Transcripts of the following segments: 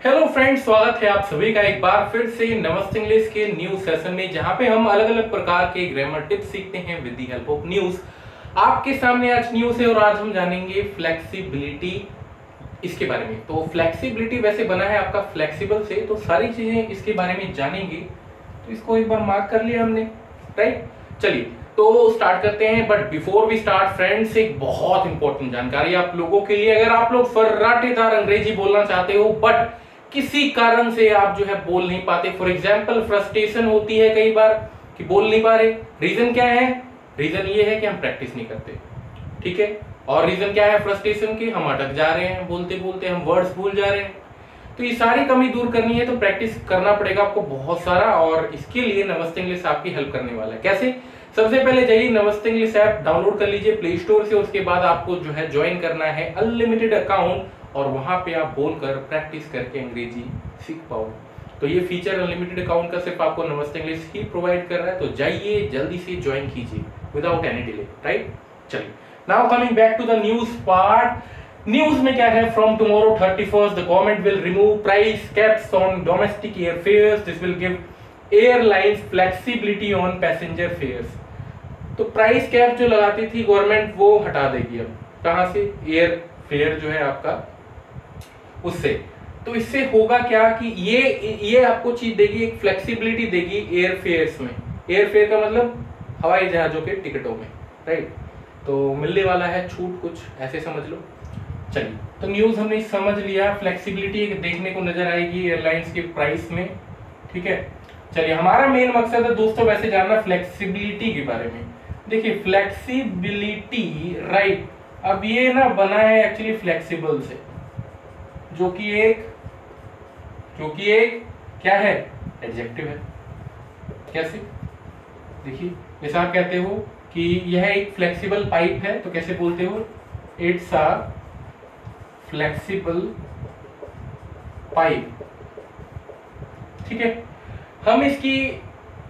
Hello friends, स्वागत है आप सभी का एक बार फिर से नमस्ते इंग्लिश के न्यू सेशन में, जहां पे हम अलग अलग प्रकार के ग्रामर टिप्स सीखते हैं with the help of news. आपके सामने आज न्यूज है और आज हम जानेंगे फ्लेक्सिबिलिटी इसके बारे में। तो फ्लेक्सिबिलिटी वैसे बना है आपका फ्लेक्सिबल से, तो सारी चीजें इसके बारे में जानेंगे। तो इसको एक बार मार्क कर लिया हमने, राइट। चलिए तो स्टार्ट करते हैं। But before we start friends, एक बहुत इंपॉर्टेंट जानकारी आप लोगों के लिए। अगर आप लोग फर्राटेदार अंग्रेजी बोलना चाहते हो बट किसी कारण से आप जो है बोल नहीं पाते, फॉर एग्जाम्पल फ्रस्ट्रेशन होती है कई बार कि बोल नहीं पा रहे, रीजन क्या है? रीजन ये है कि हम प्रैक्टिस नहीं करते, ठीक है। और रीजन क्या है फ्रस्ट्रेशन की? हम अटक जा रहे हैं, बोलते बोलते हम वर्ड्स भूल जा रहे हैं। तो ये सारी कमी दूर करनी है तो प्रैक्टिस करना पड़ेगा आपको बहुत सारा, और इसके लिए नमस्ते इंग्लिश आपकी हेल्प करने वाला है। कैसे? सबसे पहले जाइए नमस्ते इंग्लिश ऐप डाउनलोड कर लीजिए प्ले स्टोर से। उसके बाद आपको जो है ज्वाइन करना है अनलिमिटेड अकाउंट, और वहां पे आप बोलकर प्रैक्टिस करके अंग्रेजी सीख पाओ। तो ये फीचर अनलिमिटेड अकाउंट का सिर्फ आपको नमस्ते इंग्लिश ही प्रोवाइड कर रहा है। तो जाइए जल्दी से ज्वाइन कीजिए विदाउट एनी डिले, राइट। चलिए now coming back to the news part. News में क्या है? From tomorrow 31st the government will remove price caps on domestic air fares. This will give airlines flexibility on passenger fares. तो price cap जो लगाती थी government वो हटा देगी। अब कहां से? एयर फेयर जो है आपका, उससे। तो इससे होगा क्या कि ये आपको चीज देगी, एक फ्लेक्सिबिलिटी देगी एयर फेयर्स में। एयर फेयर का मतलब हवाई जहाजों के टिकटों में, राइट। तो मिलने वाला है छूट, कुछ ऐसे समझ लो। चलिए तो न्यूज हमने समझ लिया, फ्लेक्सिबिलिटी देखने को नजर आएगी एयरलाइंस के प्राइस में, ठीक है। चलिए हमारा मेन मकसद है दोस्तों वैसे जानना फ्लेक्सिबिलिटी के बारे में। देखिए फ्लेक्सिबिलिटी, राइट, अब ये ना बना है एक्चुअली फ्लेक्सिबल से, जो कि एक क्या है? एडजेक्टिव है। कैसे? देखिए जैसे आप कहते हो कि यह एक फ्लेक्सिबल पाइप है, तो कैसे बोलते हो? इट्स अ फ्लेक्सिबल पाइप, ठीक है। हम इसकी,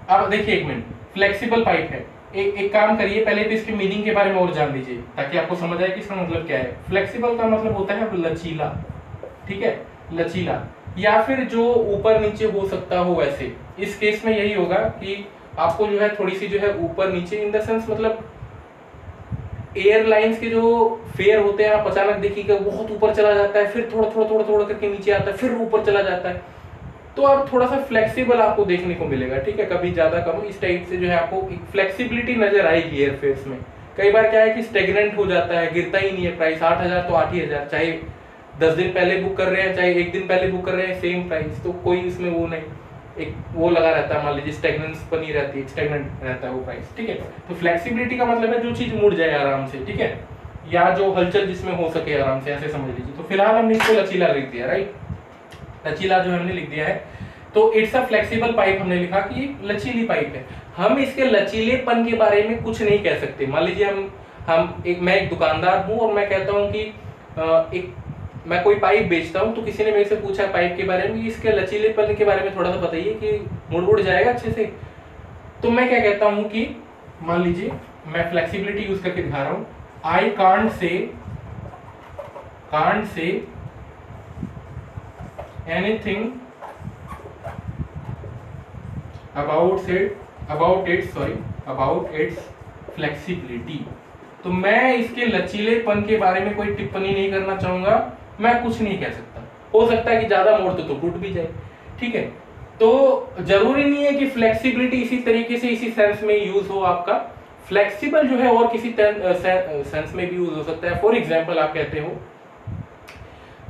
अब देखिए एक मिनट, फ्लेक्सिबल पाइप है। एक काम करिए, पहले तो इसके मीनिंग के बारे में और जान लीजिए ताकि आपको समझ आए कि इसका मतलब क्या है। फ्लेक्सिबल का मतलब होता है लचीला, ठीक है, लचीला, या फिर जो ऊपर नीचे हो सकता हो वैसे। इस केस में यही होगा कि आपको जो है थोड़ी सी जो है ऊपर नीचे, इन द सेंस मतलब एयरलाइंस के जो फेयर होते हैं आप अचानक देखिएगा बहुत ऊपर चला जाता है, फिर थोड़ा थोड़ा थोड़ा थोड़ा करके नीचे आता है, फिर ऊपर चला जाता है। तो अब थोड़ा सा फ्लेक्सिबल आपको देखने को मिलेगा, ठीक है, कभी ज्यादा कम, इस टाइप से जो है आपको एक फ्लेक्सिबिलिटी नजर आएगी एयरफेयर्स में। कई बार क्या है कि स्टेगनेंट हो जाता है, गिरता ही नहीं है प्राइस। 8,000 तो 8,000, चाहे 10 दिन पहले बुक कर रहे हैं चाहे 1 दिन पहले बुक कर रहे हैं, सेम प्राइस। तो कोई इसमें वो नहीं, एक वो लगा रहता है, मान लीजिए स्टेगनेंस बनी रहती है, स्टेगनेंट रहता है वो प्राइस, ठीक है। तो फ्लेक्सिबिलिटी का मतलब है जो चीज मुड़ जाए आराम से, ठीक है, या जो हलचल जिसमें हो सके आराम से, ऐसे समझ लीजिए। तो फिलहाल हमने इसको लचीला लिख दिया, राइट, लचीला जो हमने लिख दिया है। तो इट्स अ फ्लेक्सिबल पाइप हमने लिखा कि ये लचीली पाइप है। हम इसके लचीलेपन के बारे में कुछ नहीं कह सकते। मान लीजिए मैं एक दुकानदार हूं और मैं कहता हूं कि मैं कोई पाइप बेचता हूं, तो किसी ने मेरे से पूछा पाइप के बारे में, इसके लचीलेपन के बारे में थोड़ा सा बताइए कि मुड़ जाएगा अच्छे से। तो मैं क्या कहता हूं कि मान लीजिए मैं फ्लेक्सिबिलिटी यूज करके दिखा रहा हूं। I can't say anything about its flexibility। तो मैं इसके लचीलेपन के बारे में कोई टिप्पणी नहीं करना चाहूंगा, मैं कुछ नहीं कह सकता। हो सकता है कि ज्यादा मोड़ तो टूट भी जाए, ठीक है। तो जरूरी नहीं है कि फ्लेक्सिबिलिटी इसी तरीके से इसी सेंस में यूज हो आपका। फ्लेक्सिबल जो है और किसी सेंस में भी यूज हो सकता है। फॉर एग्जाम्पल आप कहते हो,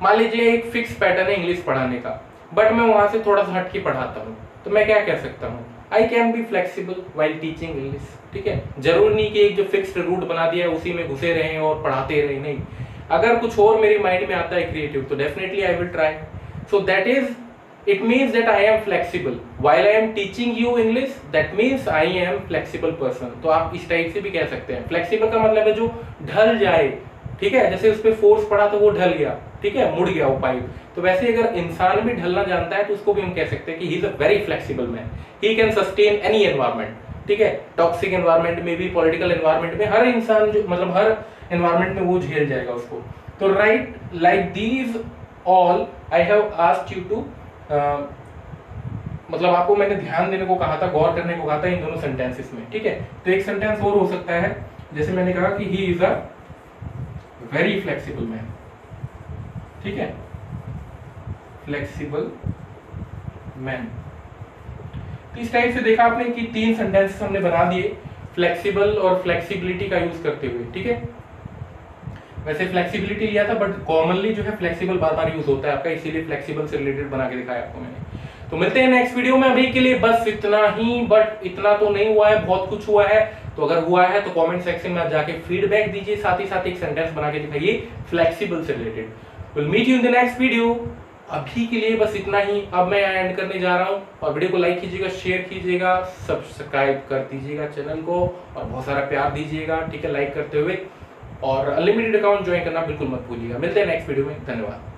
मान लीजिए एक फिक्स पैटर्न है इंग्लिश पढ़ाने का, बट मैं वहां से थोड़ा सा हटके पढ़ाता हूँ, तो मैं क्या कह सकता हूँ? I can be flexible while teaching English, ठीक है। जरूर नहीं कि एक जो फिक्स्ड रूट बना दिया है उसी में घुसे रहें और पढ़ाते रहें, नहीं। अगर कुछ और मेरे माइंड में आता है क्रिएटिव, तो definitely I will try. So that is, it means that I am flexible while I am teaching you English, that means I am flexible person. तो आप इस टाइप से भी कह सकते हैं। फ्लेक्सिबल का मतलब है जो ढल जाए, ठीक है। जैसे उस पर फोर्स पड़ा तो वो ढल गया, ठीक है, मुड़ गया वो पाइप। तो वैसे अगर इंसान भी ढलना जानता है तो उसको भी हम कह सकते हैं कि he is a very flexible man, he can sustain any environment, ठीक है। टॉक्सिक एनवायरनमेंट में भी, पॉलिटिकल एनवायरनमेंट में, हर इंसान जो मतलब हर एनवायरनमेंट में वो झेल जाएगा उसको। तो right, like these all I have asked you too, मतलब आपको मैंने ध्यान देने को कहा था, गौर करने को कहा था इन दोनों सेंटेंसेस में, ठीक है। तो एक सेंटेंस और हो सकता है, जैसे मैंने कहा कि he is a very flexible man, ठीक है, फ्लेक्सिबल मैन। तो इस टाइप से देखा आपने कि 3 सेंटेंसेस हमने बना दिए फ्लेक्सिबल और फ्लेक्सिबिलिटी का यूज करते हुए, ठीक है। वैसे फ्लेक्सिबिलिटी लिया था, बट कॉमनली जो है फ्लेक्सिबल बार बार यूज होता है आपका, इसीलिए फ्लेक्सिबल से रिलेटेड बना के दिखाया आपको मैंने। तो मिलते हैं नेक्स्ट वीडियो में, अभी के लिए बस इतना ही। बट इतना तो नहीं हुआ है, बहुत कुछ हुआ है। तो अगर हुआ है तो कमेंट सेक्शन में आप जाके फीडबैक दीजिए, साथ ही साथ एक सेंटेंस बना के दिखाइए फ्लेक्सिबल से रिलेटेड। Will meet you in the next video. अभी के लिए बस इतना ही, अब मैं एंड करने जा रहा हूं। और वीडियो को लाइक कीजिएगा, शेयर कीजिएगा, सब्सक्राइब कर दीजिएगा चैनल को, और बहुत सारा प्यार दीजिएगा, ठीक है, लाइक करते हुए। और अनलिमिटेड अकाउंट ज्वाइन करना बिल्कुल मत भूलिएगा। मिलते हैं नेक्स्ट वीडियो में, धन्यवाद।